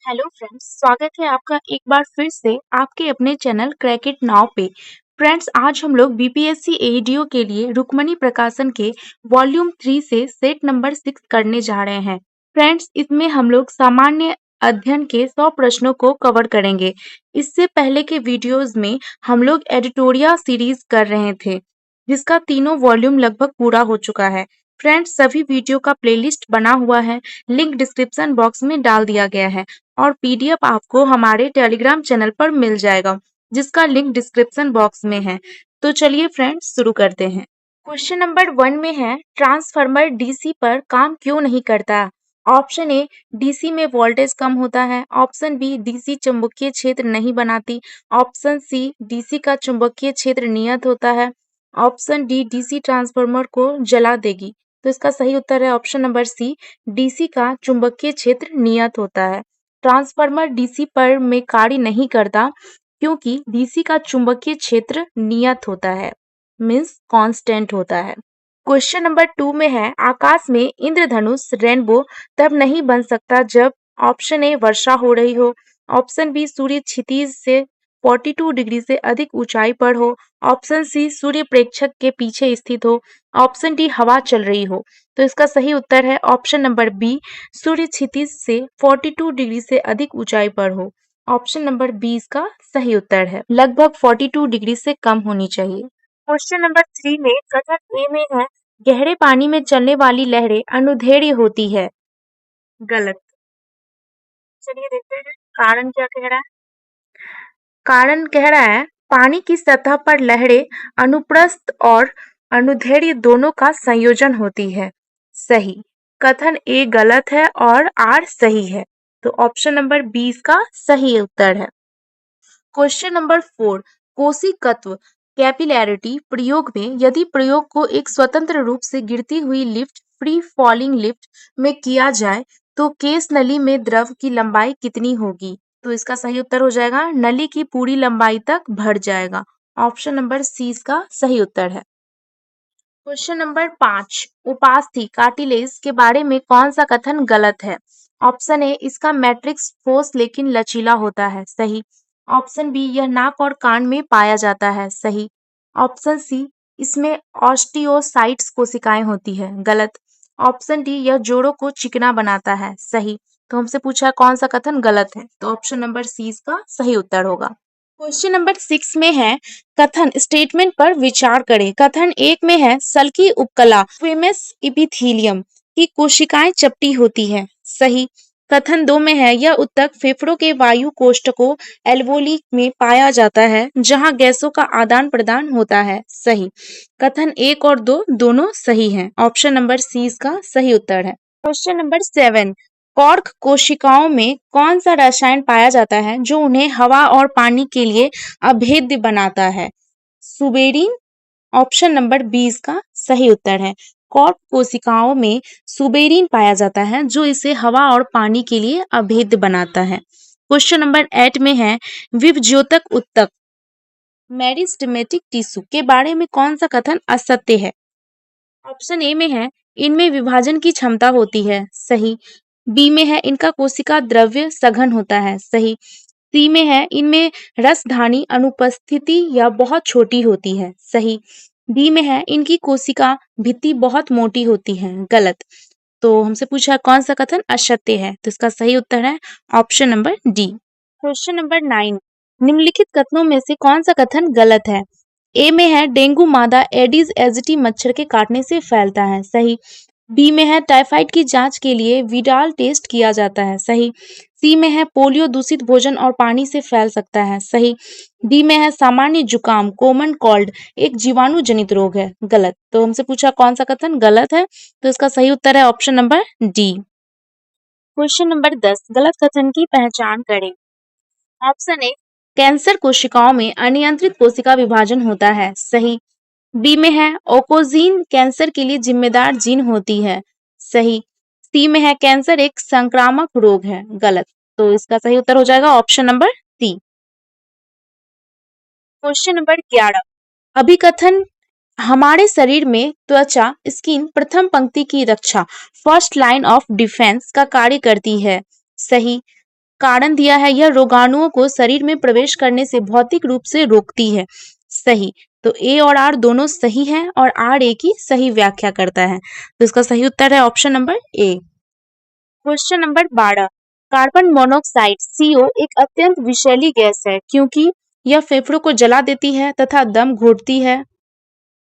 Hello friends, स्वागत है आपका एक बार फिर से आपके अपने चैनल क्रैक इट नाउ पे। फ्रेंड्स, आज हम लोग बीपीएससी एडीओ के लिए रुक्मणी प्रकाशन के वॉल्यूम 3 से सेट नंबर 6 करने जा रहे हैं। फ्रेंड्स, इसमें हम लोग सामान्य अध्ययन के 100 प्रश्नों को कवर करेंगे। इससे पहले के वीडियोस में हम लोग एडिटोरिया सीरीज कर रहे थे, जिसका तीनों वॉल्यूम लगभग पूरा हो चुका है। फ्रेंड्स, सभी वीडियो का प्लेलिस्ट बना हुआ है, लिंक डिस्क्रिप्शन बॉक्स में डाल दिया गया है और पीडीएफ आपको हमारे टेलीग्राम चैनल पर मिल जाएगा, जिसका लिंक डिस्क्रिप्शन बॉक्स में है। तो चलिए फ्रेंड्स, शुरू करते हैं। क्वेश्चन नंबर 1 में है, ट्रांसफार्मर डीसी पर काम क्यों नहीं करता? ऑप्शन ए, डीसी में वोल्टेज कम होता है। ऑप्शन बी, डीसी चुंबकीय क्षेत्र नहीं बनाती। ऑप्शन सी, डीसी का चुंबकीय क्षेत्र नियत होता है। ऑप्शन डी, डीसी ट्रांसफार्मर को जला देगी। तो इसका सही उत्तर है ऑप्शन नंबर सी, डीसी का चुंबकीय क्षेत्र नियत होता है। ट्रांसफार्मर डीसी पर में कार्य नहीं करता क्योंकि डीसी का चुंबकीय क्षेत्र नियत होता है, मीन्स कांस्टेंट होता है। क्वेश्चन नंबर 2 में है, आकाश में इंद्रधनुष रेनबो तब नहीं बन सकता जब ऑप्शन ए, वर्षा हो रही हो। ऑप्शन बी, सूर्य क्षितिज से 42 डिग्री से अधिक ऊंचाई पर हो। ऑप्शन सी, सूर्य प्रेक्षक के पीछे स्थित हो। ऑप्शन डी, हवा चल रही हो। तो इसका सही उत्तर है ऑप्शन नंबर बी, सूर्य क्षितिज से 42 डिग्री से अधिक ऊंचाई पर हो। ऑप्शन नंबर बी इसका सही उत्तर है, लगभग 42 डिग्री से कम होनी चाहिए। क्वेश्चन नंबर 3 में कथन ए में है, गहरे पानी में चलने वाली लहरें अनुदैर्ध्य होती है। गलत। चलिए देखते हैं कारण क्या कह रहा है। कारण कह रहा है, पानी की सतह पर लहरें अनुप्रस्थ और अनुदैर्ध्य दोनों का संयोजन होती है। सही। कथन ए गलत है और आर सही है। तो ऑप्शन नंबर बी इसका सही उत्तर है। क्वेश्चन नंबर 4, कोशिकत्व कैपिलैरिटी प्रयोग में यदि प्रयोग को एक स्वतंत्र रूप से गिरती हुई लिफ्ट फ्री फॉलिंग लिफ्ट में किया जाए तो केस नली में द्रव की लंबाई कितनी होगी? तो इसका सही उत्तर हो जाएगा, नली की पूरी लंबाई तक भर जाएगा। ऑप्शन नंबर सी इसका सही उत्तर है। क्वेश्चन नंबर 5, उपास्थि कार्टिलेज के बारे में कौन सा कथन गलत है? ऑप्शन ए, इसका मैट्रिक्स ठोस लेकिन लचीला होता है। सही। ऑप्शन बी, यह नाक और कान में पाया जाता है। सही। ऑप्शन सी, इसमें ऑस्टियोसाइट्स कोशिकाएं होती है। गलत। ऑप्शन डी, यह जोड़ों को चिकना बनाता है। सही। तो हमसे पूछा है कौन सा कथन गलत है, तो ऑप्शन नंबर सी इसका सही उत्तर होगा। क्वेश्चन नंबर 6 में है, कथन स्टेटमेंट पर विचार करें। कथन 1 में है, सल्की उपकला स्क्वेमस इपिथीलियम की कोशिकाएं चपटी होती है। सही। कथन 2 में है, यह ऊतक फेफड़ों के वायु कोष्ठकों एल्वोली में पाया जाता है जहां गैसों का आदान प्रदान होता है। सही। कथन 1 और 2 दोनों सही हैं। ऑप्शन नंबर सी इसका सही उत्तर है। क्वेश्चन नंबर 7, कॉर्क कोशिकाओं में कौन सा रसायन पाया जाता है जो उन्हें हवा और पानी के लिए अभेद्य बनाता है? सुबेरिन। ऑप्शन नंबर बी इसका सही उत्तर है। कॉर्क कोशिकाओं में सुबेरिन पाया जाता है जो इसे हवा और पानी के लिए अभेद्य बनाता है। क्वेश्चन नंबर 8 में है, विभज्योतक ऊतक मेरिस्टेमेटिक टिश्यू के बारे में कौन सा कथन असत्य है? ऑप्शन ए में है, इनमें विभाजन की क्षमता होती है। सही। बी में है, इनका कोशिका द्रव्य सघन होता है। सही। सी में है, इनमें रसधानी अनुपस्थिति या बहुत छोटी होती है। सही। डी में है, इनकी कोशिका भित्ति बहुत मोटी होती है। गलत। तो हमसे पूछा कौन सा कथन असत्य है, तो इसका सही उत्तर है option number D. Question number 9, निम्नलिखित कथनों में से कौन सा कथन गलत है? ए में है, डेंगू मादा एडिस एजिटी मच्छर के काटने से फैलता है। सही। बी में है, टाइफाइड की जांच के लिए विडाल टेस्ट किया जाता है। सही। सी में है, पोलियो दूषित भोजन और पानी से फैल सकता है। सही। डी में है, सामान्य जुकाम कॉमन कोल्ड एक जीवाणु जनित रोग है। गलत। तो हमसे पूछा कौन सा कथन गलत है, तो इसका सही उत्तर है option number D. Question number 10, गलत कथन की पहचान करें। ऑप्शन ए, कैंसर कोशिकाओं में अनियंत्रित कोशिका विभाजन होता है। सही। बी में है, ओकोजीन कैंसर के लिए जिम्मेदार जीन होती है। सही। सी में है, कैंसर एक संक्रामक रोग है। गलत। तो इसका सही उत्तर हो जाएगा option number C. Question number 11, अभिकथन हमारे शरीर में त्वचा स्किन प्रथम पंक्ति की रक्षा फर्स्ट लाइन ऑफ डिफेंस का कार्य करती है। सही। कारण दिया है, यह रोगाणुओं को शरीर में प्रवेश करने से भौतिक रूप से रोकती है। सही। तो ए और आर दोनों सही हैं और आर ए की सही व्याख्या करता है। तो इसका सही उत्तर है ऑप्शन नंबर ए। Question number 12। Carbon monoxide CO एक अत्यंत विषैली गैस है क्योंकि यह फेफड़ों को जला देती है तथा दम घोटती है।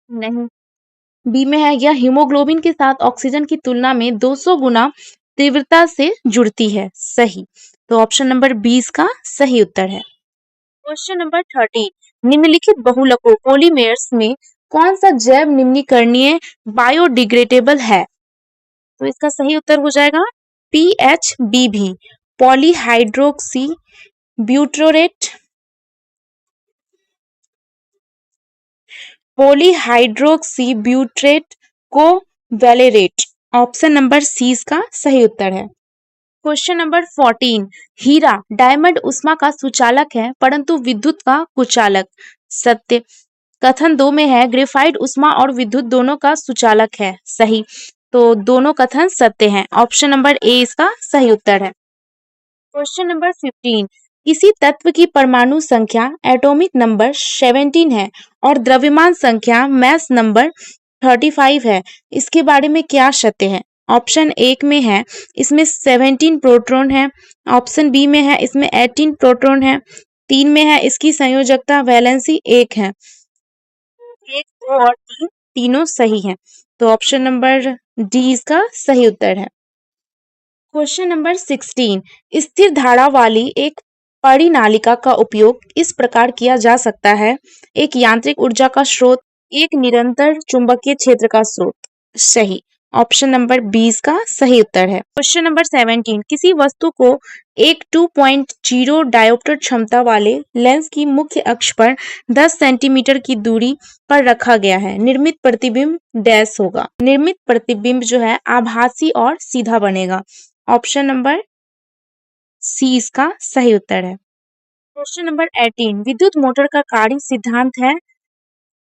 नहीं। बी में है, यह हीमोग्लोबिन के साथ ऑक्सीजन की तुलना में 200 गुना तीव्रता से जुड़ती है। सही। तो ऑप्शन नंबर 20 का सही उत्तर है। Question number 13। निम्नलिखित बहुलकों पॉलीमेर्स में कौन सा जैव निम्नीकरणीय बायोडिग्रेडेबल है? तो इसका सही उत्तर हो जाएगा PHBB, पॉलीहाइड्रोक्सी ब्यूटोरेट, पॉलीहाइड्रोक्सी ब्यूट्रेट को वैलेरेट। ऑप्शन नंबर सी इसका सही उत्तर है। Question number 14। हीरा डायमंड उष्मा का सुचालक है परंतु विद्युत का कुचालक। सत्य। कथन 2 में है, ग्रेफाइट उष्मा और विद्युत दोनों का सुचालक है। सही। तो दोनों कथन सत्य हैं। ऑप्शन नंबर ए इसका सही उत्तर है। Question number 15। किसी तत्व की परमाणु संख्या एटॉमिक नंबर 17 है और द्रव्यमान संख्या मास नंबर 35 है, इसके बारे में क्या सत्य है? ऑप्शन 1 में है, इसमें 17 प्रोटॉन है। ऑप्शन बी में है, इसमें 18 प्रोटॉन है। 3 में है, इसकी संयोजकता वैलेंसी 1 है। 1, 2 और 3 तीनों सही हैं। तो ऑप्शन नंबर डी इसका सही उत्तर है। Question number 16। स्थिर धारा वाली एक परिनालिका का उपयोग इस प्रकार किया जा सकता है, एक यांत्रिक ऊर्जा का स्रोत, एक निरंतर चुंबकीय क्षेत्र का स्रोत। सही। ऑप्शन नंबर 20 का सही उत्तर है। Question number 17। किसी वस्तु को एक 2.0 डायोप्टर क्षमता वाले लेंस की मुख्य अक्ष पर 10 सेंटीमीटर की दूरी पर रखा गया है, निर्मित प्रतिबिंब डैश होगा। निर्मित प्रतिबिंब जो है आभासी और सीधा बनेगा। ऑप्शन नंबर सी इसका सही उत्तर है। Question number 18। विद्युत मोटर का कार्य सिद्धांत है,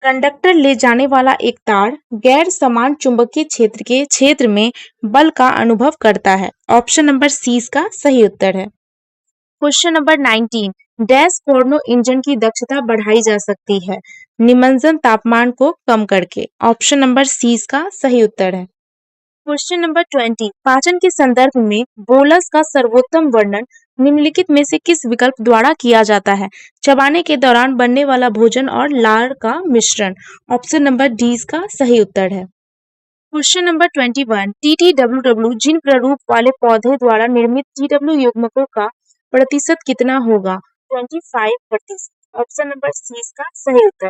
कंडक्टर ले जाने वाला एक तार गैर समान चुंबकीय क्षेत्र के क्षेत्र में बल का अनुभव करता है। ऑप्शन नंबर सी इसका सही उत्तर है। Question number 19। Dash Carnot engine की दक्षता बढ़ाई जा सकती है, निमज्जन तापमान को कम करके। ऑप्शन नंबर सी इसका सही उत्तर है। Question number 20। पाचन के संदर्भ में बोलस का सर्वोत्तम वर्णन निम्नलिखित में से किस विकल्प द्वारा किया जाता है? चबाने के दौरान बनने वाला भोजन और लार का मिश्रण। ऑप्शन नंबर डी इसका सही उत्तर है। Question number 21। TTWW जिन प्ररूप वाले पौधे द्वारा निर्मित TW युग्मकों का प्रतिशत कितना होगा? 25%। ऑप्शन नंबर सी इसका सही उत्तर।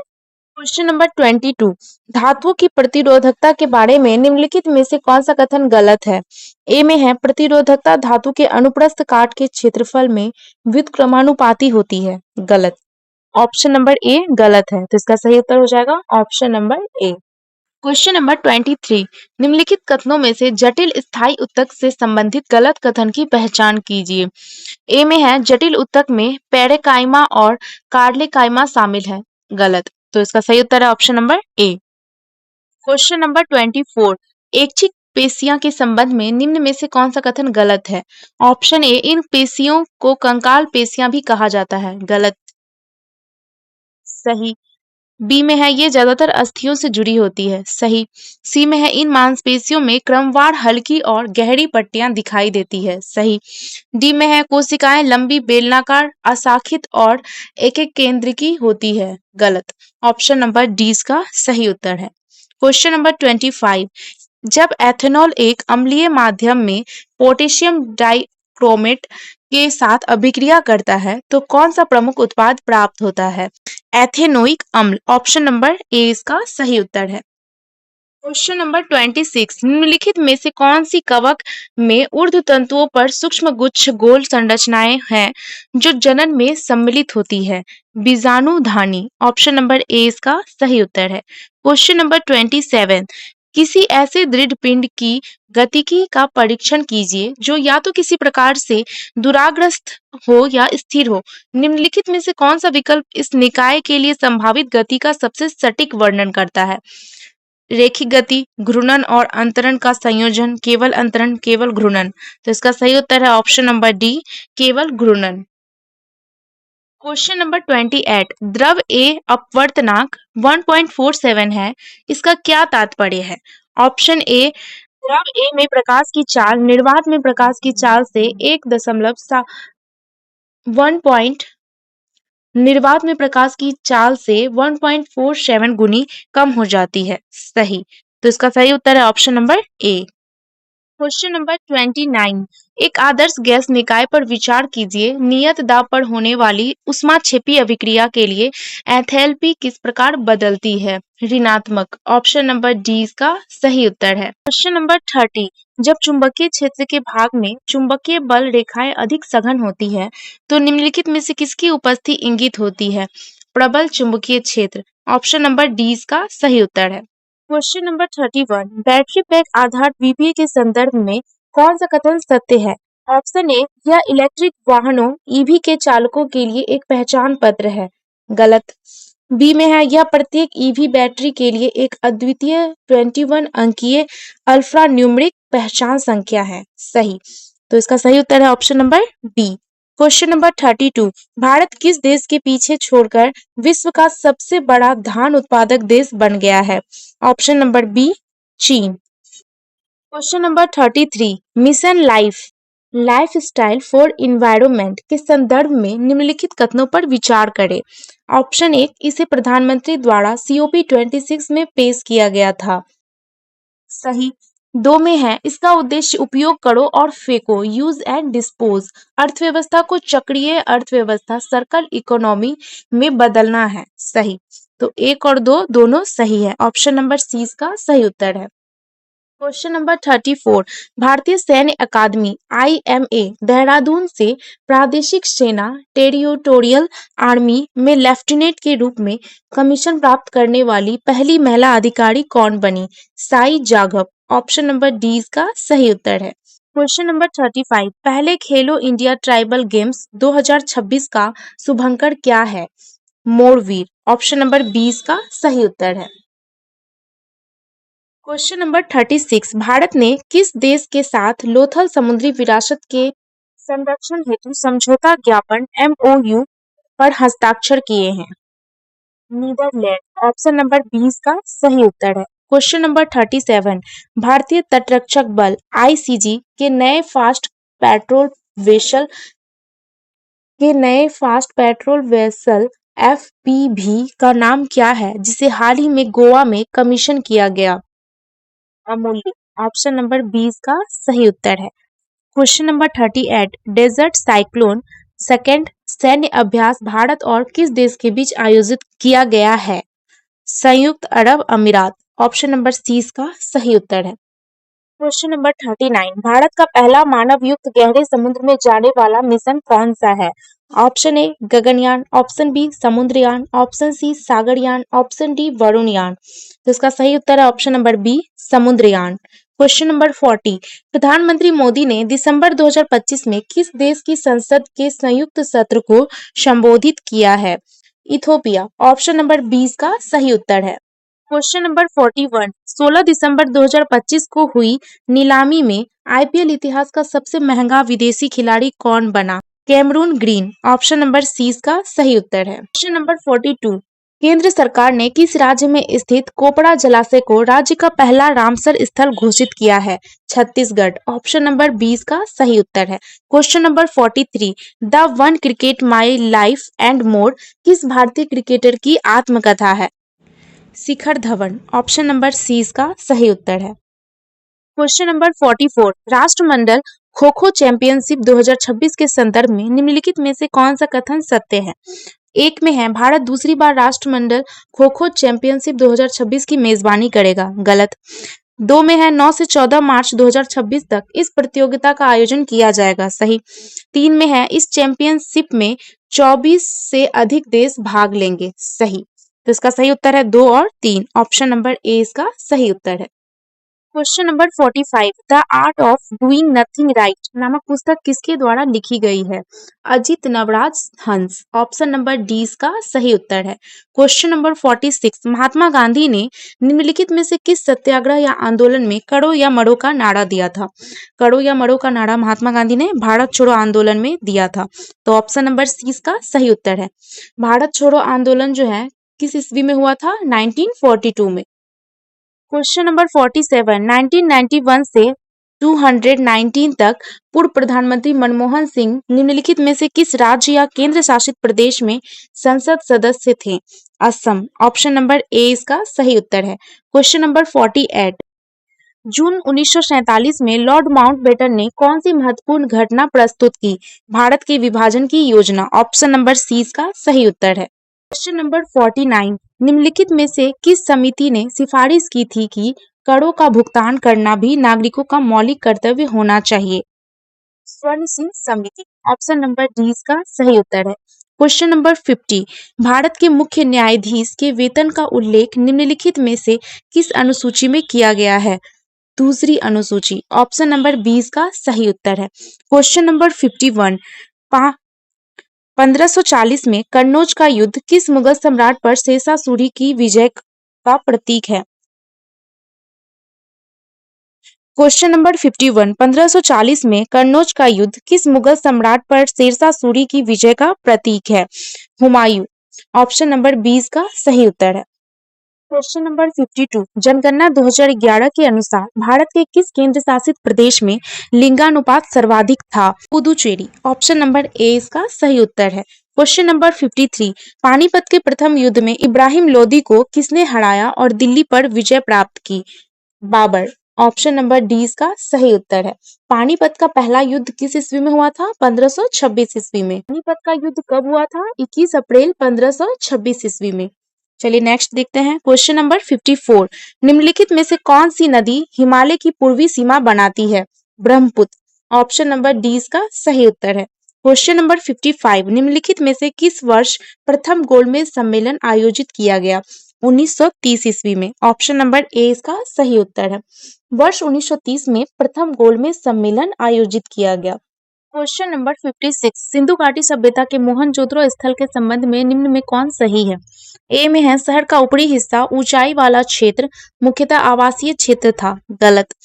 Question number 22। धातुओं की प्रतिरोधकता के बारे में निम्नलिखित में से कौन सा कथन गलत है? ए में है, प्रतिरोधकता धातु के अनुप्रस्थ काट के क्षेत्रफल में व्युत्क्रमानुपाती होती है। गलत। ऑप्शन नंबर ए गलत है, तो इसका सही उत्तर हो जाएगा ऑप्शन नंबर ए। Question number 23। निम्नलिखित कथनों में से जटिल स्थायी उत्तक से संबंधित गलत कथन की पहचान कीजिए। ए में है, जटिल उत्तक में पेरेकाइमा और कार्लेकाइमा शामिल है। गलत। तो इसका सही उत्तर है ऑप्शन नंबर ए। Question number 24। ऐच्छिक पेशियां के संबंध में निम्न में से कौन सा कथन गलत है? ऑप्शन ए, इन पेशियों को कंकाल पेशियां भी कहा जाता है। गलत। सही। बी में है, ये ज्यादातर अस्थियों से जुड़ी होती है। सही। सी में है, इन मांसपेशियों में क्रमवार हल्की और गहरी पट्टियां दिखाई देती है। सही। डी में है, कोशिकाएं लंबी बेलनाकार अशाखित और एक एक केंद्र की होती है। गलत। ऑप्शन नंबर डी इसका सही उत्तर है। Question number 25। जब एथेनॉल एक अम्लीय माध्यम में पोटेशियम डाइक्रोमेट के साथ अभिक्रिया करता है तो कौन सा प्रमुख उत्पाद प्राप्त होता है? एथेनोइक अम्ल। ऑप्शन नंबर ए इसका सही उत्तर है। Question number 26। निम्नलिखित में से कौन सी कवक में ऊर्ध्व तंतुओं पर सूक्ष्म गुच्छ गोल संरचनाएं हैं जो जनन में सम्मिलित होती है? बीजाणुधानी। ऑप्शन नंबर ए इसका सही उत्तर है। Question number 27। किसी ऐसे दृढ़ पिंड की गतिकी का परीक्षण कीजिए जो या तो किसी प्रकार से दुराग्रस्त हो या स्थिर हो। निम्नलिखित में से कौन सा विकल्प इस निकाय के लिए संभावित गति का सबसे सटीक वर्णन करता है? रेखिक गति, घूर्णन और अंतरण का संयोजन, केवल अंतरण, केवल घूर्णन। तो इसका सही उत्तर है ऑप्शन नंबर डी, केवल घूर्णन। क्वेश्चन नंबर 28, द्रव ए अपवर्तनांक 1.47 है, इसका क्या तात्पर्य है? ऑप्शन ए, द्रव ए में प्रकाश की चाल निर्वात में प्रकाश की चाल से 1 निर्वात में प्रकाश की चाल से 1.47 गुनी कम हो जाती है। सही। तो इसका सही उत्तर है ऑप्शन नंबर ए। क्वेश्चन नंबर 29, एक आदर्श गैस निकाय पर विचार कीजिए। नियत दाब पर होने वाली ऊष्माक्षेपी अभिक्रिया के लिए एंथैल्पी किस प्रकार बदलती है? ऋणात्मक। ऑप्शन नंबर डी इसका सही उत्तर है। क्वेश्चन नंबर 30, जब चुंबकीय क्षेत्र के भाग में चुंबकीय बल रेखाएं अधिक सघन होती है तो निम्नलिखित में से किसकी उपस्थिति इंगित होती है? प्रबल चुंबकीय क्षेत्र। ऑप्शन नंबर डी इसका सही उत्तर है। क्वेश्चन नंबर 31, बैटरी पैक आधारित बीपीए के संदर्भ में कौन सा कथन सत्य है? ऑप्शन ए, यह इलेक्ट्रिक वाहनों ईवी के चालकों के लिए एक पहचान पत्र है। गलत। बी में है, यह प्रत्येक ईवी बैटरी के लिए एक अद्वितीय 21 अंकीय अल्फा न्यूमेरिक पहचान संख्या है। सही। तो इसका सही उत्तर है option number B. Question number 32, Bharat किस देश के पीछे छोड़कर विश्व का सबसे बड़ा धान उत्पादक देश बन गया है? ऑप्शन नंबर बी, चीन। Question number 33, mission life style for environment के संदर्भ में निम्नलिखित कथनों पर विचार करें। ऑप्शन एक, इसे प्रधानमंत्री द्वारा COP 26 में पेश किया गया था। सही। दो में है, इसका उद्देश्य उपयोग करो और फेंको, यूज एंड डिस्पोज, अर्थव्यवस्था को चक्रीय अर्थव्यवस्था सर्कल इकोनॉमी में बदलना है। सही। तो एक और दो दोनों सही है। ऑप्शन नंबर सी इसका सही उत्तर है। क्वेश्चन नंबर 34, भारतीय सैन्य अकादमी IMA देहरादून से प्रादेशिक सेना टेरिटोरियल आर्मी में लेफ्टिनेंट के रूप में कमीशन प्राप्त करने वाली पहली महिला अधिकारी कौन बनी? Sai Jadhav. Option number D इसका सही उत्तर है। क्वेश्चन नंबर 35, पहले खेलो इंडिया ट्राइबल गेम्स 2026 का शुभंकर क्या है? मोरवीर। ऑप्शन नंबर 20 का सही उत्तर है। क्वेश्चन नंबर 36, भारत ने किस देश के साथ लोथल समुद्री विरासत के संरक्षण हेतु समझौता ज्ञापन MOU पर हस्ताक्षर किए हैं? नीदरलैंड। ऑप्शन नंबर 20 का सही उत्तर है। क्वेश्चन नंबर 37, भारतीय तटरक्षक बल ICG के नए फास्ट पेट्रोल वेसल FPV का नाम क्या है जिसे हाल ही में गोवा में कमीशन किया गया? अमूल्य। ऑप्शन नंबर 20 का सही उत्तर है। Question number 38, desert cyclone second सैन्य अभ्यास भारत और किस देश के बीच आयोजित किया गया है? संयुक्त अरब अमीरात। ऑप्शन नंबर सी इसका सही उत्तर है। क्वेश्चन नंबर 39, भारत का पहला मानव युक्त गहरे समुद्र में जाने वाला मिशन कौन सा है? Option A Gaganyaan, option B Samudrayaan, option C Sagaryaan, option D Varunyaan. तो इसका सही उत्तर है option number B Samudrayaan. Question number 40, प्रधानमंत्री मोदी ने दिसंबर 2025 में किस देश की संसद के संयुक्त सत्र को संबोधित किया है? इथोपिया। ऑप्शन नंबर 20 का सही उत्तर है। क्वेश्चन नंबर 41, 16 दिसंबर 2025 को हुई नीलामी में IPL इतिहास का सबसे महंगा विदेशी खिलाड़ी कौन बना? Cameron Green. Option number C इसका सही उत्तर है। क्वेश्चन नंबर 42, केंद्र सरकार ने किस राज्य में स्थित कोपड़ा जलाशय को राज्य का पहला रामसर स्थल घोषित किया है? छत्तीसगढ़। ऑप्शन नंबर 20 का सही उत्तर है। Question number 43, the one cricket my life and more किस भारतीय क्रिकेटर की आत्मकथा है? Shikhar Dhawan. Option number C इसका सही उत्तर है। क्वेश्चन नंबर 44, राष्ट्रमंडल खो खो चैंपियनशिप 2026 के संदर्भ में निम्नलिखित में से कौन सा कथन सत्य है? एक में है, भारत दूसरी बार राष्ट्रमंडल खो खो चैंपियनशिप 2026 की मेजबानी करेगा। गलत। दो में है, 9 से 14 मार्च 2026 तक इस प्रतियोगिता का आयोजन किया जाएगा। सही। तीन में है, इस चैंपियनशिप में 24 से अधिक देश भाग लेंगे। सही। तो इसका सही उत्तर है 2 और 3। ऑप्शन नंबर ए इसका सही उत्तर है। Question number 45 the art of doing nothing right नामक पुस्तक किसके द्वारा लिखी गई है? अजित नवराज हंस। ऑप्शन नंबर डी इसका सही उत्तर है। क्वेश्चन नंबर 46 महात्मा गांधी ने निम्नलिखित में से किस सत्याग्रह या आंदोलन में करो या मरो का नारा दिया था? करो या मरो का नारा महात्मा गांधी ने भारत छोड़ो आंदोलन में दिया था। तो ऑप्शन नंबर सी इसका सही उत्तर है। भारत छोड़ो आंदोलन जो है किस ईस्वी में हुआ था? 1942 में। क्वेश्चन नंबर 47 1991 से 219 तक पूर्व प्रधानमंत्री मनमोहन सिंह निम्नलिखित में से किस राज्य या केंद्र शासित प्रदेश में संसद सदस्य थे? असम। ऑप्शन नंबर ए इसका सही उत्तर है। क्वेश्चन नंबर 48 जून 1947 में लॉर्ड माउंटबेटन ने कौन सी महत्वपूर्ण घटना प्रस्तुत की? भारत के विभाजन की योजना। ऑप्शन नंबर सी इसका सही उत्तर है। क्वेश्चन नंबर 49 निम्नलिखित में से किस समिति ने सिफारिश की थी कि करों का भुगतान करना भी नागरिकों का मौलिक कर्तव्य होना चाहिए? स्वर्ण सिंह समिति। ऑप्शन नंबर डी इसका सही उत्तर है। क्वेश्चन नंबर 50 भारत के मुख्य न्यायाधीश के वेतन का उल्लेख निम्नलिखित में से किस अनुसूची में किया गया है? दूसरी अनुसूची। ऑप्शन नंबर 20 का सही उत्तर है। क्वेश्चन नंबर 51 1540 में कन्नौज का युद्ध किस मुगल सम्राट पर शेरशाह सूरी की विजय का प्रतीक है? क्वेश्चन नंबर 51 1540 में कन्नौज का युद्ध किस मुगल सम्राट पर शेरशाह सूरी की विजय का प्रतीक है? हुमायूं। ऑप्शन नंबर 20 का सही उत्तर है। क्वेश्चन नंबर 52 जनगणना 2011 के अनुसार भारत के किस केंद्र शासित प्रदेश में लिंगानुपात सर्वाधिक था? पुदुचेरी। ऑप्शन नंबर ए इसका सही उत्तर है। क्वेश्चन नंबर 53 पानीपत के प्रथम युद्ध में इब्राहिम लोदी को किसने हराया और दिल्ली पर विजय प्राप्त की? बाबर। ऑप्शन नंबर डी इसका सही उत्तर है। पानीपत का पहला युद्ध किस ईस्वी में हुआ था? 1526 ईस्वी में। पानीपत का युद्ध कब हुआ था? 21 अप्रैल 1526 ईस्वी में। चलिए नेक्स्ट देखते हैं। क्वेश्चन नंबर 54 निम्नलिखित में से कौन सी नदी हिमालय की पूर्वी सीमा बनाती है? ब्रह्मपुत्र। ऑप्शन नंबर डी इसका सही उत्तर है। क्वेश्चन नंबर 55 निम्नलिखित में से किस वर्ष प्रथम गोलमेज सम्मेलन आयोजित किया गया? 1930 ईस्वी में। ऑप्शन नंबर ए इसका सही उत्तर है। वर्ष 1930 में प्रथम गोलमेज सम्मेलन आयोजित किया गया। क्वेश्चन नंबर 56 सिंधु घाटी सभ्यता के मोहनजोदड़ो स्थल के संबंध में निम्न में कौन सही है? ए में है शहर का ऊपरी हिस्सा ऊंचाई वाला क्षेत्र मुख्यतः आवासीय क्षेत्र था। गलत।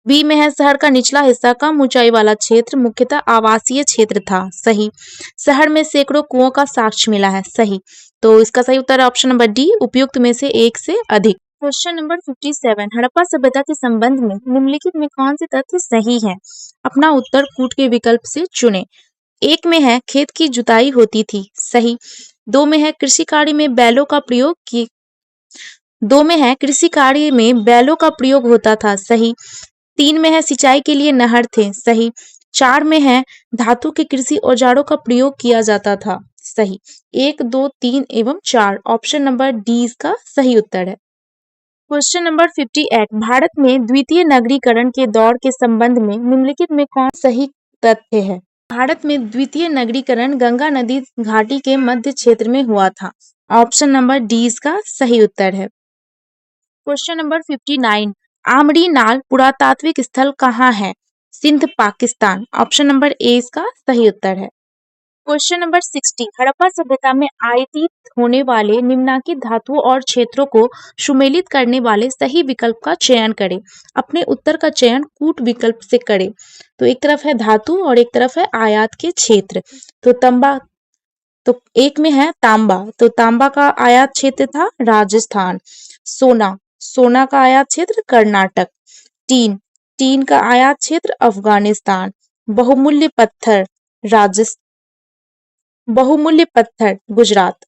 बी में है शहर का निचला हिस्सा कम ऊंचाई वाला क्षेत्र मुख्यतः आवासीय क्षेत्र था। सही। शहर में सैकड़ों कुओं का साक्ष्य मिला है। सही। तो इसका सही उत्तर है ऑप्शन नंबर डी उपयुक्त में से एक से अधिक। क्वेश्चन नंबर 57 हड़प्पा सभ्यता के संबंध में निम्नलिखित में कौन से तथ्य सही है? अपना उत्तर कूट के विकल्प से चुने। एक में है खेत की जुताई होती थी। सही। दो में है कृषि कार्य में बैलों का प्रयोग की दो में है कृषि कार्य में बैलों का प्रयोग होता था। सही। तीन में है सिंचाई के लिए नहर थे। सही। चार में है धातु के कृषि औजारों का प्रयोग किया जाता था। सही। 1, 2, 3 एवं 4 ऑप्शन नंबर डी इसका सही उत्तर है। क्वेश्चन नंबर 58 भारत में द्वितीय नगरीकरण के दौर के संबंध में निम्नलिखित में कौन सही तथ्य है? भारत में द्वितीय नगरीकरण गंगा नदी घाटी के मध्य क्षेत्र में हुआ था। ऑप्शन नंबर डी इसका सही उत्तर है। क्वेश्चन नंबर 59 आमड़ी नाल पुरातात्विक स्थल कहाँ है? Sindh Pakistan. Option number A इसका सही उत्तर है। क्वेश्चन नंबर 60 हड़प्पा सभ्यता में आयतित होने वाले निम्नलिखित धातुओं और क्षेत्रों को सुमेलित करने वाले सही विकल्प का चयन करें। अपने उत्तर का चयन कूट विकल्प से करें। तो एक तरफ है धातु और एक तरफ है आयात के क्षेत्र। तो एक में है तांबा। तो तांबा का आयात क्षेत्र था राजस्थान। सोना का आयात क्षेत्र कर्नाटक। टीन का आयात क्षेत्र अफगानिस्तान। बहुमूल्य पत्थर गुजरात।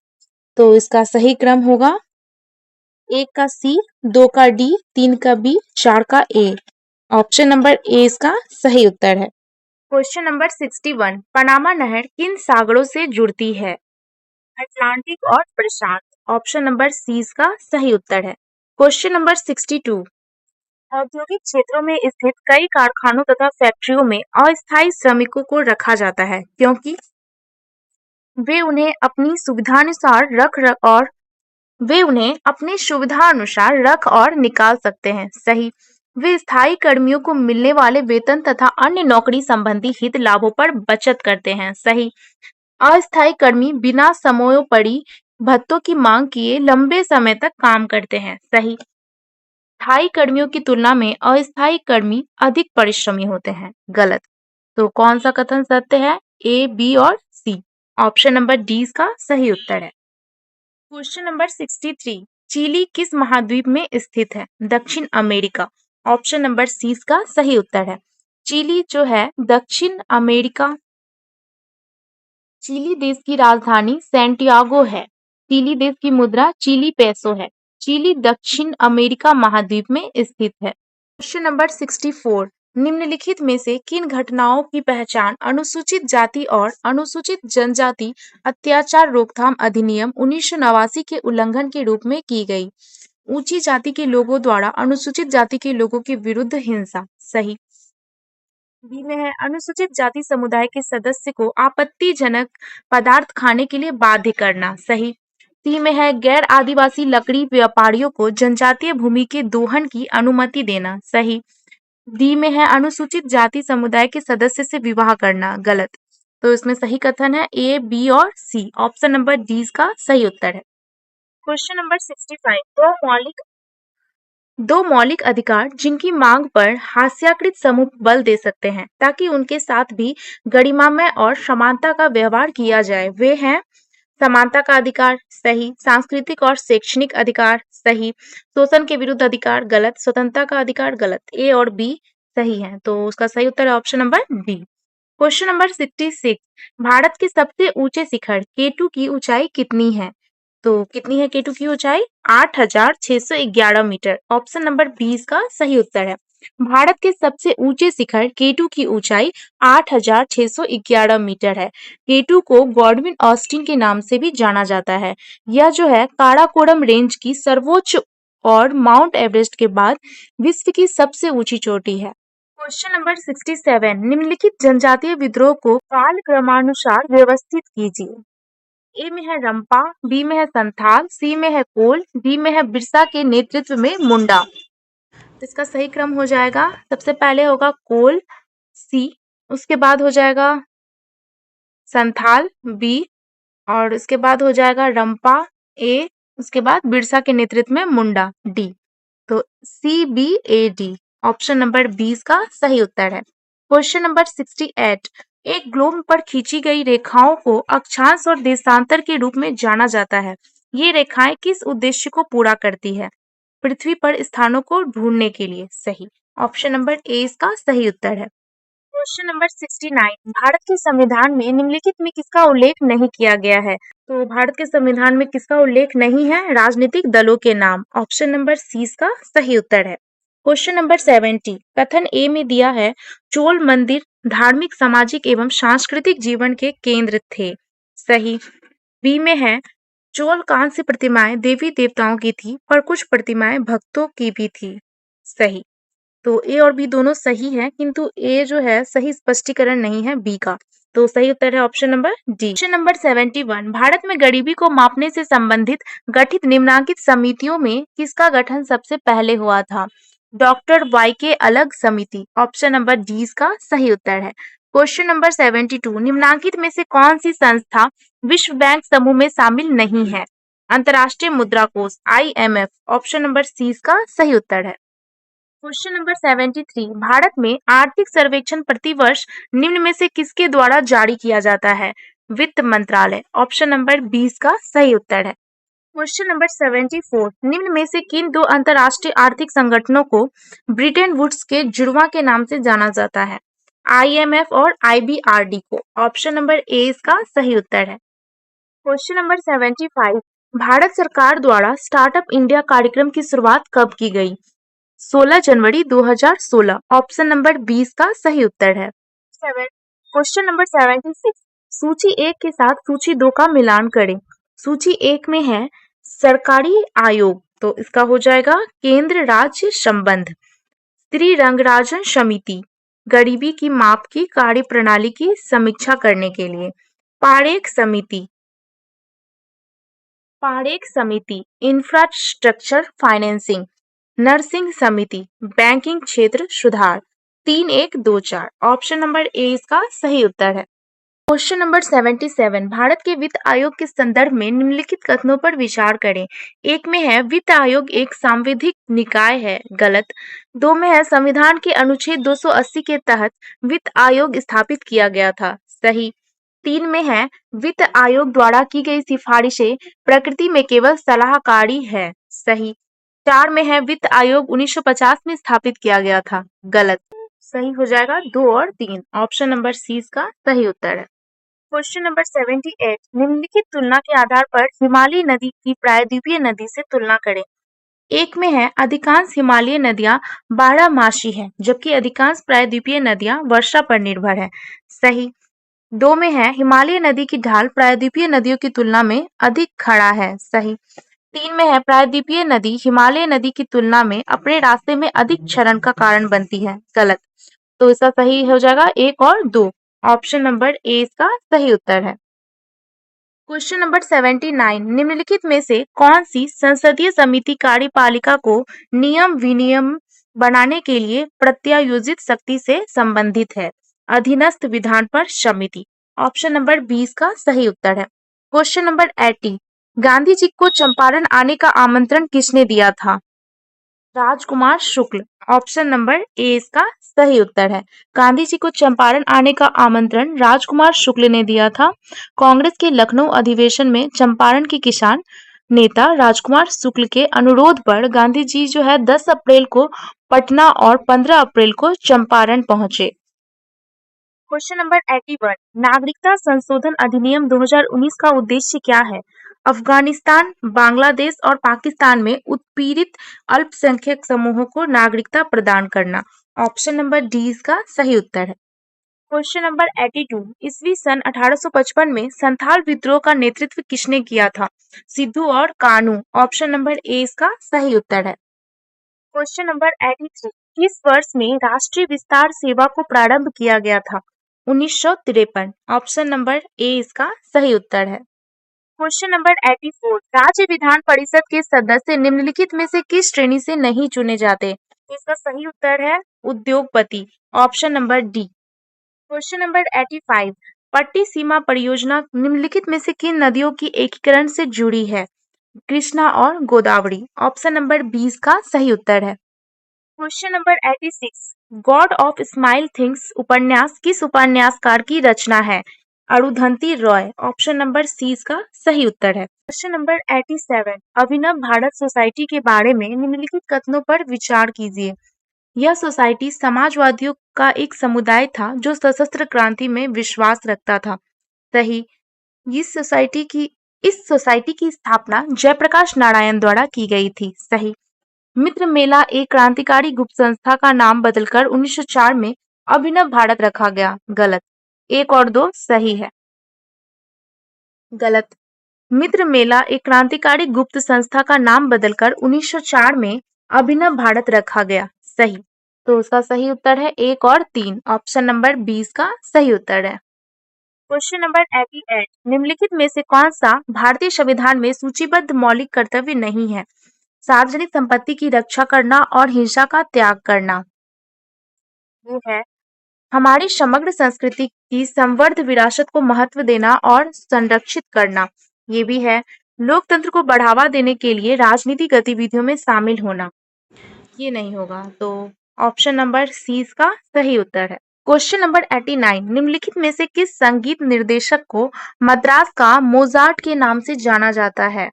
तो इसका सही क्रम होगा 1 का सी, 2 का डी, 3 का बी, 4 का ए। ऑप्शन नंबर ए इसका सही उत्तर है। क्वेश्चन नंबर 61 पनामा नहर किन सागरों से जुड़ती है? अटलांटिक और प्रशांत। ऑप्शन नंबर सी इसका सही उत्तर है। क्वेश्चन नंबर 62 औद्योगिक क्षेत्रों में स्थित कई कारखानों तथा फैक्ट्रियों में अस्थायी श्रमिकों को रखा जाता है क्योंकि वे उन्हें अपनी सुविधानुसार रख और निकाल सकते हैं। सही। वे स्थायी कर्मियों को मिलने वाले वेतन तथा अन्य नौकरी संबंधी हित लाभों पर बचत करते हैं। सही। अस्थायी कर्मी बिना समयोपरि भत्तों की मांग किए लंबे समय तक काम करते हैं। सही। स्थायी कर्मियों की तुलना में अस्थायी कर्मी अधिक परिश्रमी होते हैं। गलत। तो कौन सा कथन सत्य है? ए, बी और सी। ऑप्शन नंबर डी इसका सही उत्तर है। Question number 63। चिली किस महाद्वीप में स्थित है? दक्षिण अमेरिका। ऑप्शन नंबर सी इसका सही उत्तर है। चिली जो है दक्षिण अमेरिका। चिली देश की राजधानी सैंटियागो है। चिली देश की मुद्रा चिली पेसो है। चिली दक्षिण अमेरिका महाद्वीप में स्थित है। Question number 64। निम्नलिखित में से किन घटनाओं की पहचान अनुसूचित जाति और अनुसूचित जनजाति अत्याचार रोकथाम अधिनियम 1989 के उल्लंघन के रूप में की गई? ऊंची जाति के लोगों द्वारा अनुसूचित जाति के लोगों के विरुद्ध हिंसा। सही। बी में है अनुसूचित जाति समुदाय के सदस्य को आपत्तिजनक पदार्थ खाने के लिए बाध्य करना। सही। सी में है गैर आदिवासी लकड़ी व्यापारियों को जनजातीय भूमि के दोहन की अनुमति देना। सही। डी में है अनुसूचित जाति समुदाय के सदस्य से विवाह करना। गलत। तो इसमें सही कथन है ए, बी और सी। ऑप्शन नंबर डी इसका सही उत्तर है। Question number 65। दो मौलिक अधिकार जिनकी मांग पर हास्याकृत समूह बल दे सकते हैं ताकि उनके साथ भी गरिमामय और समानता का व्यवहार किया जाए, वे हैं समानता का अधिकार। सही। सांस्कृतिक और शैक्षणिक अधिकार। सही। शोषण के विरुद्ध अधिकार। गलत। स्वतंत्रता का अधिकार। गलत। ए और बी सही है, तो उसका सही उत्तर है option number D. Question number 66। Bharat के सबसे ऊंचे शिखर केटू की ऊंचाई कितनी है? तो कितनी है केटू की ऊंचाई? 8,611 मीटर। ऑप्शन नंबर 20 का सही उत्तर है। भारत के सबसे ऊंचे शिखर केटू की ऊंचाई 8,611 मीटर है। केटू को गॉडविन ऑस्टिन के नाम से भी जाना जाता है। यह जो है काराकोरम रेंज की सर्वोच्च और माउंट एवरेस्ट के बाद विश्व की सबसे ऊंची चोटी है। Question number 67। निम्नलिखित जनजातीय विद्रोह को कालक्रमानुसार व्यवस्थित कीजिए। ए में है रंपा, बी में है संथाल, सी में है कोल, डी में है बिरसा के नेतृत्व में मुंडा। तो इसका सही क्रम हो जाएगा, सबसे पहले होगा कोल सी, उसके बाद हो जाएगा संथाल बी, और उसके बाद हो जाएगा रंपा ए, उसके बाद बिरसा के नेतृत्व में मुंडा डी। तो C B A D option number 20 का सही उत्तर है। Question number 68। एक ग्लोब पर खींची गई रेखाओं को अक्षांश और देशांतर के रूप में जाना जाता है। ये रेखाएं किस उद्देश्य को पूरा करती है? पृथ्वी पर स्थानों को ढूंढने के लिए। सही। ऑप्शन नंबर ए इसका सही उत्तर है। Question number 69। भारत के संविधान में निम्नलिखित में किसका उल्लेख नहीं किया गया है? तो भारत के संविधान में किसका उल्लेख नहीं है? राजनीतिक दलों के नाम। ऑप्शन नंबर सी इसका सही उत्तर है। Question number 70। कथन ए में दिया है चोल मंदिर धार्मिक, सामाजिक एवं सांस्कृतिक जीवन के केंद्र थे। सही। बी में है चोल कांस्य प्रतिमाएं देवी देवताओं की थी, पर कुछ प्रतिमाएं भक्तों की भी थी। सही। तो ए और बी दोनों सही है, किंतु ए जो है सही स्पष्टीकरण नहीं है बी का, तो सही उत्तर है option number D. Question number 71। Bharat में गरीबी को मापने से संबंधित गठित निम्नलिखित समितियों में किसका गठन सबसे पहले हुआ था? डॉक्टर वाई के अलग समिति। ऑप्शन नंबर डी इसका सही उत्तर है। Question number 72। निम्नलिखित में से कौन सी संस्था विश्व बैंक समूह में शामिल नहीं है? अंतर्राष्ट्रीय मुद्रा कोष IMF। ऑप्शन नंबर सी इसका सही उत्तर है। Question number 73। भारत में आर्थिक सर्वेक्षण प्रतिवर्ष निम्न में से किसके द्वारा जारी किया जाता है? वित्त मंत्रालय। ऑप्शन नंबर 20 का सही उत्तर है। Question number 74। निम्न में से किन दो अंतरराष्ट्रीय आर्थिक संगठनों को ब्रिटेन वुड्स के जुड़वां के नाम से जाना जाता है? IMF और IBRD को। ऑप्शन नंबर ए इसका सही उत्तर है। Question number 75। भारत सरकार द्वारा स्टार्टअप इंडिया कार्यक्रम की शुरुआत कब की गई? 16 जनवरी 2016। ऑप्शन नंबर 20 का सही उत्तर है। Question number 76। सूची 1 के साथ सूची 2 का मिलान करें। सूची 1 में है सरकारी आयोग, तो इसका हो जाएगा केंद्र राज्य संबंध। स्त्री रंगराजन समिति गरीबी की माप की कार्य प्रणाली की समीक्षा करने के लिए। पारेख समिति इंफ्रास्ट्रक्चर फाइनेंसिंग। नर्सिंग समिति, बैंकिंग क्षेत्र सुधार। 3124 ऑप्शन नंबर ए इसका सही उत्तर है। क्वेश्चन नंबर 77 भारत के वित्त आयोग के संदर्भ में निम्नलिखित कथनों पर विचार करें। एक में है वित्त आयोग एक सांविधिक निकाय है, गलत। दो में है संविधान के अनुच्छेद 280 के तहत वित्त आयोग स्थापित किया गया था, सही। तीन में है वित्त आयोग द्वारा की गई सिफारिशें प्रकृति में केवल सलाहकारी है, सही। चार में है वित्त आयोग 1950 में स्थापित किया गया था, गलत। सही हो जाएगा 2 और 3, ऑप्शन नंबर सी इसका सही उत्तर है। क्वेश्चन नंबर 78 निम्नलिखित तुलना के आधार पर हिमालयी नदी की प्रायद्वीपीय नदी से तुलना करें। एक में है अधिकांश हिमालयी नदियां बारहमासी हैं, जबकि अधिकांश प्रायद्वीपीय नदियां वर्षा पर निर्भर है, सही। दो में है हिमालय नदी की ढाल प्रायद्वीपीय नदियों की तुलना में अधिक खड़ा है, सही। तीन में है प्रायद्वीपीय नदी हिमालय नदी की तुलना में अपने रास्ते में अधिक क्षरण का कारण बनती है, गलत। तो इसका सही हो जाएगा 1 और 2, ऑप्शन नंबर ए इसका सही उत्तर है। क्वेश्चन नंबर 79 निम्नलिखित में से कौन सी संसदीय समिति कार्यपालिका को नियम विनियम बनाने के लिए प्रत्यायोजित शक्ति से संबंधित है? अधीनस्थ विधान पर समिति, ऑप्शन नंबर 20 का सही उत्तर है। क्वेश्चन नंबर 80 गांधी जी को चंपारण आने का आमंत्रण किसने दिया था? राजकुमार शुक्ल, ऑप्शन नंबर ए इसका सही उत्तर है। गांधी जी को चंपारण आने का आमंत्रण राजकुमार शुक्ल ने दिया था। कांग्रेस के लखनऊ अधिवेशन में चंपारण के किसान नेता राजकुमार शुक्ल के अनुरोध पर गांधी जी जो है 10 अप्रैल को पटना और 15 अप्रैल को चंपारण पहुंचे। क्वेश्चन नंबर 81 नागरिकता संशोधन अधिनियम 2019 का उद्देश्य क्या है? अफगानिस्तान, बांग्लादेश और पाकिस्तान में उत्पीड़ित अल्पसंख्यक समूहों को नागरिकता प्रदान करना, ऑप्शन नंबर डी इसका सही उत्तर है। क्वेश्चन नंबर 82 ईस्वी सन 1855 में संथाल विद्रोह का नेतृत्व किसने किया था? सिद्धू और कानू, ऑप्शन नंबर ए इसका सही उत्तर है। क्वेश्चन नंबर 83 किस वर्ष में राष्ट्रीय विस्तार सेवा को प्रारंभ किया गया था? 1953, ऑप्शन नंबर ए इसका सही उत्तर है। क्वेश्चन नंबर 84 राज्य विधान परिषद के सदस्य निम्नलिखित में से किस श्रेणी से नहीं चुने जाते? इसका सही उत्तर है उद्योगपति, option number D. Question number 85 पट्टी सीमा परियोजना निम्नलिखित में से किन नदियों की एकीकरण से जुड़ी है? कृष्णा और गोदावरी, ऑप्शन नंबर 20 का सही उत्तर है। Question number 86 God of small things उपन्यास किस उपन्यासकार की रचना है? Arundhati Roy, option number C इसका सही उत्तर है। Question number 87 Abhinav Bharat society के बारे में निम्नलिखित कथनों पर विचार कीजिए। यह सोसाइटी समाजवादियों का एक समुदाय था जो सशस्त्र क्रांति में विश्वास रखता था, सही। इस सोसाइटी की स्थापना जयप्रकाश नारायण द्वारा की गई थी, सही। मित्र मेला एक क्रांतिकारी गुप्त संस्था का नाम बदलकर 1904 में अभिनव भारत रखा गया, गलत। 1 और 2 सही है, गलत। मित्र मेला एक क्रांतिकारी गुप्त संस्था का नाम बदलकर 1904 में अभिनव भारत रखा गया, सही। तो उसका सही उत्तर है 1 और 3, ऑप्शन नंबर 20 का सही उत्तर है। क्वेश्चन नंबर 88 निम्नलिखित में से कौन सा भारतीय संविधान में सूचीबद्ध मौलिक कर्तव्य नहीं है? सार्वजनिक संपत्ति की रक्षा करना और हिंसा का त्याग करना। ये है हमारी समग्र संस्कृति की संवर्ध विरासत को महत्व देना और संरक्षित करना। ये भी है लोकतंत्र को बढ़ावा देने के लिए राजनीतिक गतिविधियों में शामिल होना। ये नहीं होगा, तो ऑप्शन नंबर सी इसका सही उत्तर है। क्वेश्चन नंबर 89 निम्नलिखित में से किस संगीत निर्देशक को मद्रास का मोजार्ट के नाम से जाना जाता है?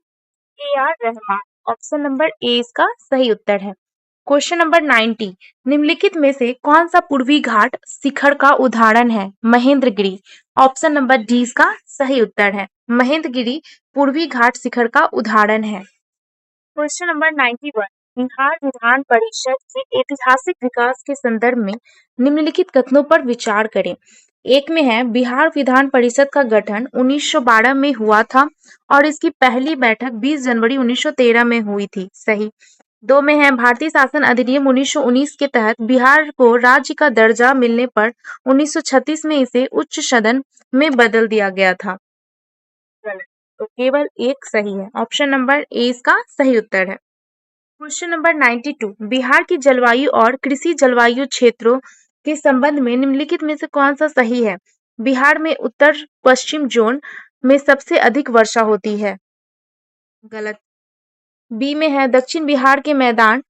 AR. Rahman, option number A इसका सही उत्तर है। क्वेश्चन नंबर 90 निम्नलिखित में से कौन सा पूर्वी घाट शिखर का उदाहरण है? महेंद्रगिरी, ऑप्शन नंबर डी इसका सही उत्तर है। महेंद्रगिरी पूर्वी घाट शिखर का उदाहरण है। क्वेश्चन नंबर 91 बिहार विधान परिषद के ऐतिहासिक विकास के संदर्भ में निम्नलिखित कथनों पर विचार करें। एक में है बिहार विधान परिषद का गठन 1912 में हुआ था और इसकी पहली बैठक 20 जनवरी 1913 में हुई थी, सही। दो में है भारतीय शासन अधिनियम 1919 के तहत बिहार को राज्य का दर्जा मिलने पर 1936 में इसे उच्च सदन में बदल दिया गया था, गलत। तो केवल एक सही है, ऑप्शन नंबर ए इसका सही उत्तर है। क्वेश्चन नंबर 92 बिहार की जलवायु और कृषि जलवायु क्षेत्रों के संबंध में निम्नलिखित में से कौन सा सही है? बिहार में उत्तर पश्चिम जोन में सबसे अधिक वर्षा होती है। गलत। बी में है दक्षिण बिहार के मैदान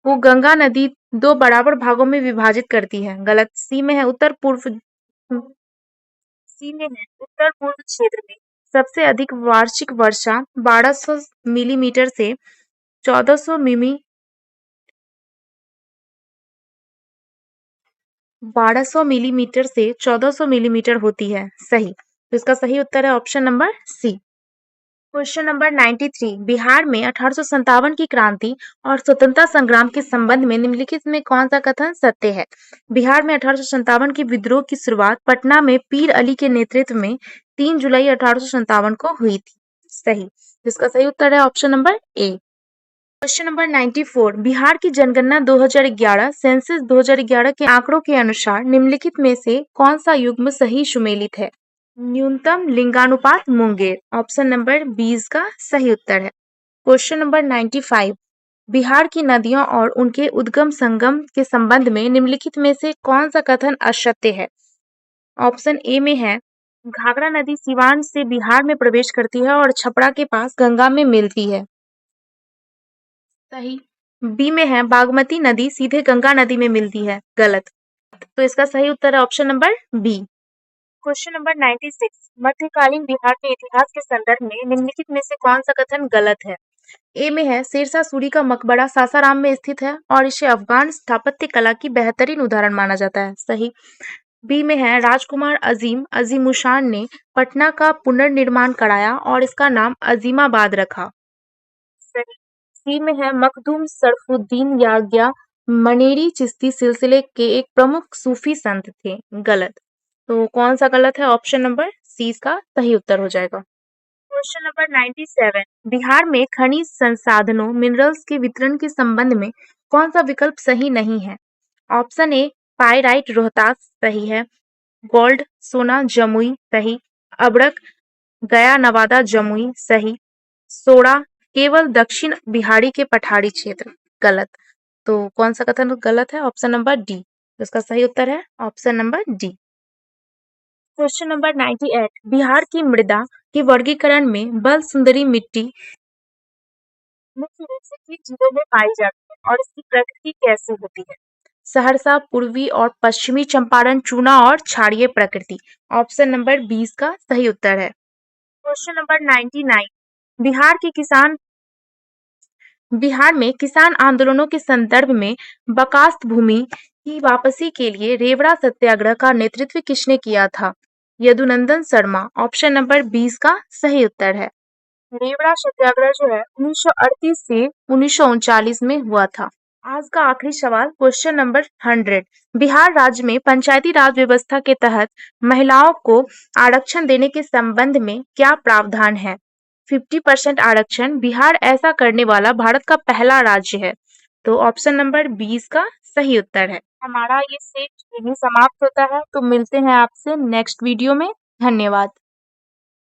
को गंगा नदी दो बराबर भागों में विभाजित करती है। गलत। सी में है उत्तर पूर्व क्षेत्र में सबसे अधिक वार्षिक वर्षा 1200 मिलीमीटर से 1400 मिमी 1200 मिलीमीटर से 1400 मिलीमीटर होती है। सही। तो इसका सही उत्तर है option number C. Question number 93 Bihar में 1857 की क्रांति और स्वतंत्रता संग्राम के संबंध में निम्नलिखित में कौन सा कथन सत्य है? बिहार में 1857 के विद्रोह की शुरुआत पटना में पीर अली के नेतृत्व में 3 जुलाई 1857 को हुई थी। सही। इसका सही उत्तर है ऑप्शन नंबर ए। क्वेश्चन नंबर 94 बिहार की जनगणना 2011 सेंसस 2011 के आंकड़ों के अनुसार निम्नलिखित में से कौन सा युग्म सही सुमेलित है? न्यूनतम लिंगानुपात मुंगेर ऑप्शन नंबर 20 का सही उत्तर है। क्वेश्चन नंबर 95 बिहार की नदियों और उनके उद्गम संगम के संबंध में निम्नलिखित में से कौन सा कथन असत्य है? ऑप्शन ए में है घाघरा नदी सिवान से बिहार में प्रवेश करती है और छपरा के पास गंगा में मिलती है। सही। बी में है बागमती नदी सीधे गंगा नदी में मिलती है। गलत। तो इसका सही उत्तर है option number B. Question number 96 मध्यकालीन बिहार के इतिहास के संदर्भ में निम्नलिखित में से कौन सा कथन गलत है? ए में है शेरशाह सूरी का मकबरा सासाराम में स्थित है और इसे अफगान स्थापत्य कला की बेहतरीन उदाहरण माना जाता है। सही। बी में है राजकुमार अजीमुशान ने पटना का पुनर्निर्माण कराया और इसका नाम अजीमाबाद रखा। सही। सी में है मखदूम शरफुद्दीन याग्या मनेरी चिश्ती सिलसिले के एक प्रमुख सूफी संत थे। गलत। तो कौन सा गलत है? ऑप्शन नंबर सी इसका सही उत्तर हो जाएगा। क्वेश्चन नंबर 97 बिहार में खनिज संसाधनों मिनरल्स के वितरण के संबंध में कौन सा विकल्प सही नहीं है? ऑप्शन ए पाइराइट रोहतास सही है। गोल्ड सोना जमुई सही। अब्रक गया नवादा जमुई सही। सोडा केवल दक्षिण बिहारी के पठारी क्षेत्र। गलत। तो कौन सा कथन गलत है? Option number D. इसका सही उत्तर है option number D. Question number 98 Bihar की मृदा के वर्गीकरण में बल सुंदरी मिट्टी मुख्य रूप से किन जिलों में पाई जाती है और इसकी प्रकृति कैसी होती है? सहरसा पूर्वी और पश्चिमी चंपारण चूना और क्षारीय प्रकृति। ऑप्शन नंबर 20 का सही उत्तर है। क्वेश्चन नंबर 99 बिहार में किसान आंदोलनों के संदर्भ में बर्खास्त भूमि की वापसी के लिए रेवड़ा सत्याग्रह का नेतृत्व किसने किया था? यदुनंदन शर्मा। ऑप्शन नंबर 20 का सही उत्तर है। रेवड़ा सत्याग्रह जो है 1938 से 1939 में हुआ था। आज का आखिरी सवाल क्वेश्चन नंबर 100 बिहार राज्य में पंचायती राज व्यवस्था के तहत महिलाओं को आरक्षण देने के संबंध में क्या प्रावधान है? 50% आरक्षण बिहार ऐसा करने वाला भारत का पहला राज्य है। तो ऑप्शन नंबर 20 का सही उत्तर है। हमारा ये सेट यही समाप्त होता है। तो मिलते हैं आपसे नेक्स्ट वीडियो में। धन्यवाद।